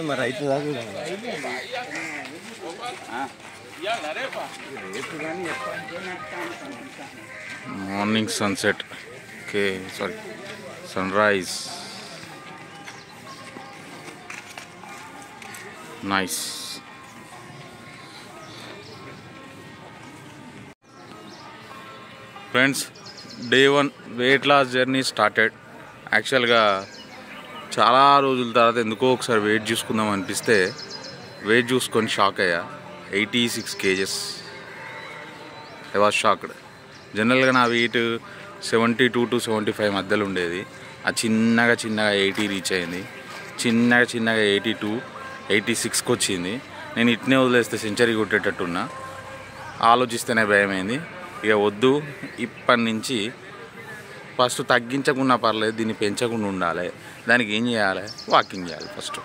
మరి రైతు morning sunset okay sorry sunrise nice. Friends, day 1 weight loss journey started. యాక్చువల్గా చాలా రోజుల తర్వాత ఎందుకో ఒకసారి వెయిట్ చూసుకుందాం అనిపిస్తే వెయిట్ చూసుకొని షాక్ అయ్యా. 86 kgs. I was shocked. జనరల్గా నా వెయిట్ 72 to 75 మధ్యలో ఉండేది. అది చిన్నగా 80 రీచ్ అయింది. చిన్నగా 82, 86కి వచ్చింది. నేను ఇట్నే వదిలేస్తే సెంచరీ కొట్టేటట్టున్నా. ఆలోచిస్తేనే భయమైంది. ఇక వద్దు, ఇప్పటి నుంచి ఫస్ట్ తగ్గించకుండా పర్లేదు, దీన్ని పెంచకుండా ఉండాలి. దానికి ఏం చేయాలి? వాకింగ్ చేయాలి. ఫస్ట్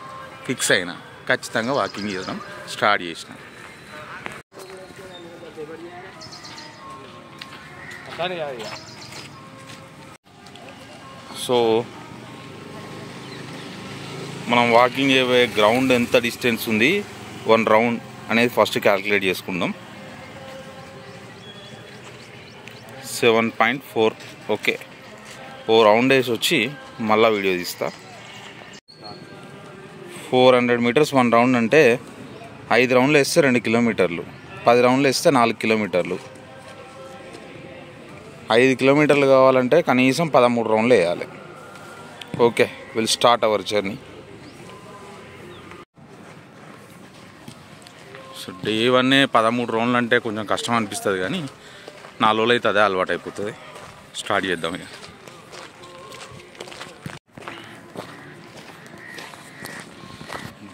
ఫిక్స్ అయినా ఖచ్చితంగా వాకింగ్ చేయడం స్టార్ట్ చేసిన. సో మనం వాకింగ్ చేయబోయే గ్రౌండ్ ఎంత డిస్టెన్స్ ఉంది, 1 రౌండ్ అనేది ఫస్ట్ క్యాల్కులేట్ చేసుకుందాం. 7.4. ఓకే, 4 రౌండ్ వేసి వచ్చి మళ్ళీ వీడియో తీస్తా. 400 meters 1 రౌండ్ అంటే 5 రౌండ్లు వేస్తే 2 kilometers, 10 రౌండ్లు వేస్తే 4 kilometers. 5 kilometers కావాలంటే కనీసం 13 రౌండ్లు వేయాలి. Okay, will start our journey. So day 1 13 రౌండ్లు అంటే కొంచెం కష్టం అనిపిస్తుంది, కానీ 4 రోజులు అయితే అదే అలవాటు అయిపోతుంది. స్టార్ట్ చేద్దాం ఇక.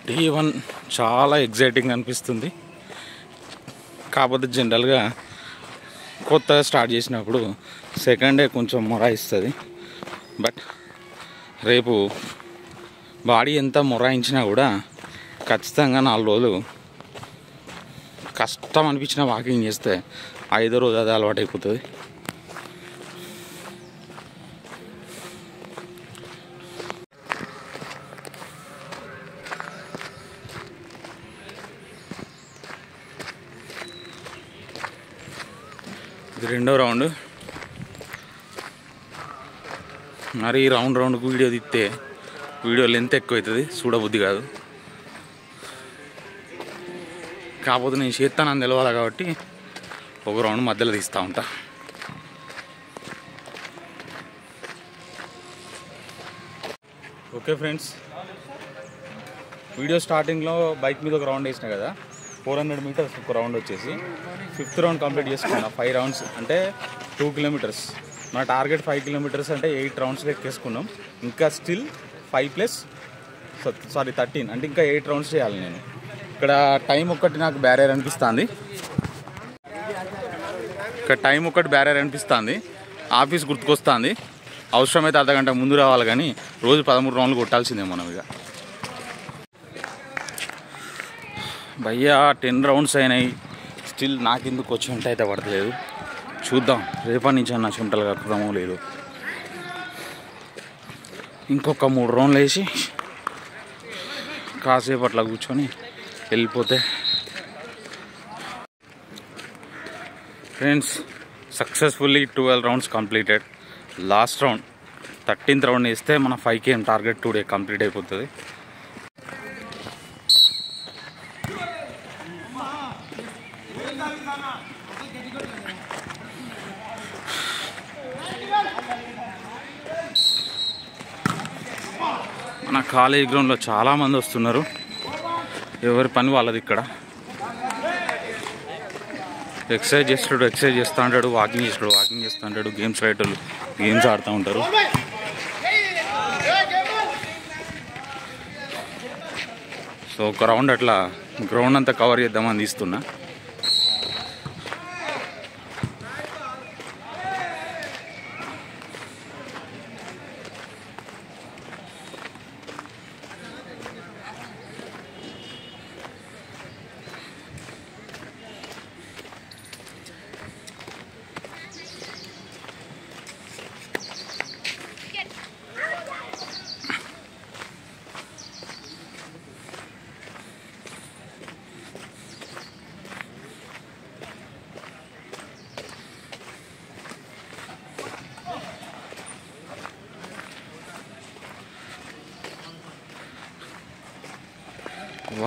డే 1 చాలా ఎగ్జైటింగ్ అనిపిస్తుంది. కాకపోతే జనరల్గా కొత్తగా స్టార్ట్ చేసినప్పుడు సెకండ్ డే కొంచెం మొరాయిస్తుంది. బట్ రేపు బాడీ ఎంత మొరాయించినా కూడా ఖచ్చితంగా 4 రోజులు కష్టం అనిపించిన వాకింగ్ చేస్తే 5వ రోజు అదే అలవాటు అయిపోతుంది. ఇది 2వ రౌండ్. మరి రౌండ్కు వీడియో తీస్తే వీడియో లెంత్ ఎక్కువ అవుతుంది, చూడబుద్ధి కాదు. కాకపోతే నేను చేస్తానని తెలవాలి కాబట్టి 1 రౌండ్ మధ్యలో తీస్తూ ఉంటా. ఓకే ఫ్రెండ్స్, వీడియో స్టార్టింగ్లో బైక్ మీద 1 రౌండ్ వేసిన కదా, 400 meters 1 రౌండ్ వచ్చేసి 5th రౌండ్ కంప్లీట్ చేసుకున్నా. 5 rounds అంటే 2 kilometers. మన టార్గెట్ 5 kilometers అంటే 8 rounds ఎక్కేసుకున్నాం. ఇంకా స్టిల్ 13 అంటే ఇంకా 8 rounds చేయాలి. నేను ఇక్కడ టైం ఒక్కటి నాకు బ్యారియర్ అనిపిస్తుంది. ఆఫీస్ గుర్తుకొస్తుంది. అవసరమైతే అర్ధగంట ముందు రావాలి, కానీ రోజు 13 రౌండ్లు కొట్టాల్సిందే మనం. ఇక భయ్యా 10 rounds అయినాయి, స్టిల్ నాకెందుకు వచ్చి చెమట అయితే పడతలేదు. చూద్దాం రేపటి నుంచి అన్న చెమటలు కక్కుదామో లేదు. ఇంకొక 3 rounds వేసి కాసేపు అట్లా కూర్చొని వెళ్ళిపోతే. Friends, successfully 12 rounds completed. Last round 13th round వేస్తే మన 5 km టార్గెట్ 2 days కంప్లీట్ అయిపోతుంది. మన కాలేజ్ గ్రౌండ్లో చాలామంది వస్తున్నారు. ఎవరి పని వాళ్ళది. ఇక్కడ ఎక్సర్సైజ్ చేస్తూ ఉంటాడు, వాకింగ్ చేస్తూ ఉంటాడు, గేమ్స్ ఆడేటోళ్ళు గేమ్స్ ఆడుతూ ఉంటారు. సో 1 రౌండ్ అట్లా గ్రౌండ్ అంతా కవర్ చేద్దామని తీస్తున్నా.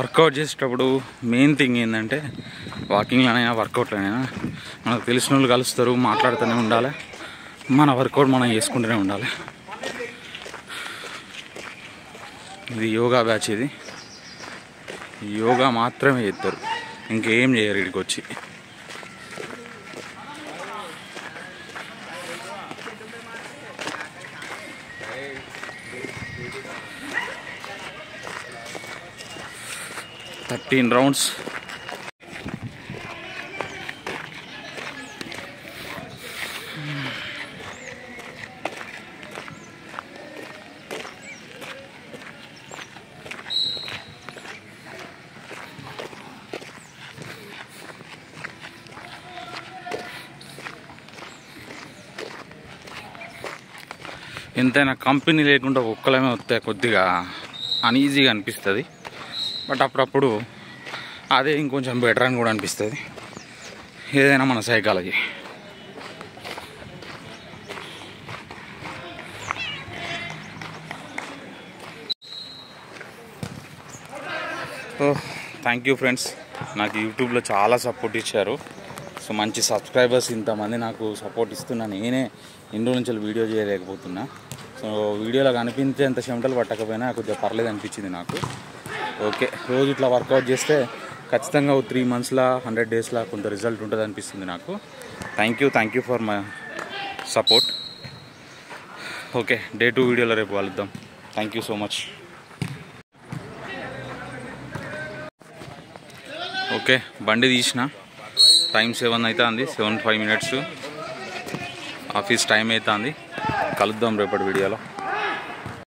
వర్కౌట్ చేసేటప్పుడు మెయిన్ థింగ్ ఏంటంటే వాకింగ్లోనైనా వర్కౌట్లోనైనా మనకు తెలిసిన వాళ్ళు కలుస్తారు, మాట్లాడుతూనే ఉండాలి, మన వర్కౌట్ మనం చేసుకుంటూనే ఉండాలి. ఇది యోగా బ్యాచ్. ఇది యోగా మాత్రమే చేస్తారు, ఇంకేం చేయరు ఇక్కడికి వచ్చి. Thirteen rounds. ఎంతైనా కంపెనీ లేకుండా ఒక్కలమే వస్తే కొద్దిగా అన్ఈజీగా అనిపిస్తుంది. బట్ అప్పుడప్పుడు అదే ఇంకొంచెం బెటర్ అని కూడా అనిపిస్తుంది. ఏదైనా మన psychology. So thank you friends, నాకు యూట్యూబ్లో చాలా సపోర్ట్ ఇచ్చారు. సో మంచి సబ్స్క్రైబర్స్, ఇంతమంది నాకు సపోర్ట్ ఇస్తున్నా. నేనే ఇంట్లో నుంచి వీడియో చేయలేకపోతున్నా. సో వీడియోలో కనిపించేంత చెమటలు పట్టకపోయినా కొద్దిగా పర్లేదు అనిపించింది నాకు. ఓకే, రోజు ఇట్లా వర్కౌట్ చేస్తే ఖచ్చితంగా 3 monthsలో 100 daysలో కొంత రిజల్ట్ ఉంటుంది అనిపిస్తుంది నాకు. Thank you for my support. Okay, day 2 వీడియోలో రేపు కలుద్దాం. Thank you so much. Okay, బండి తీసిన. టైం 7 అవుతుంది, 7:05 ఆఫీస్ టైం అవుతుంది. కలుద్దాం రేపటి వీడియోలో.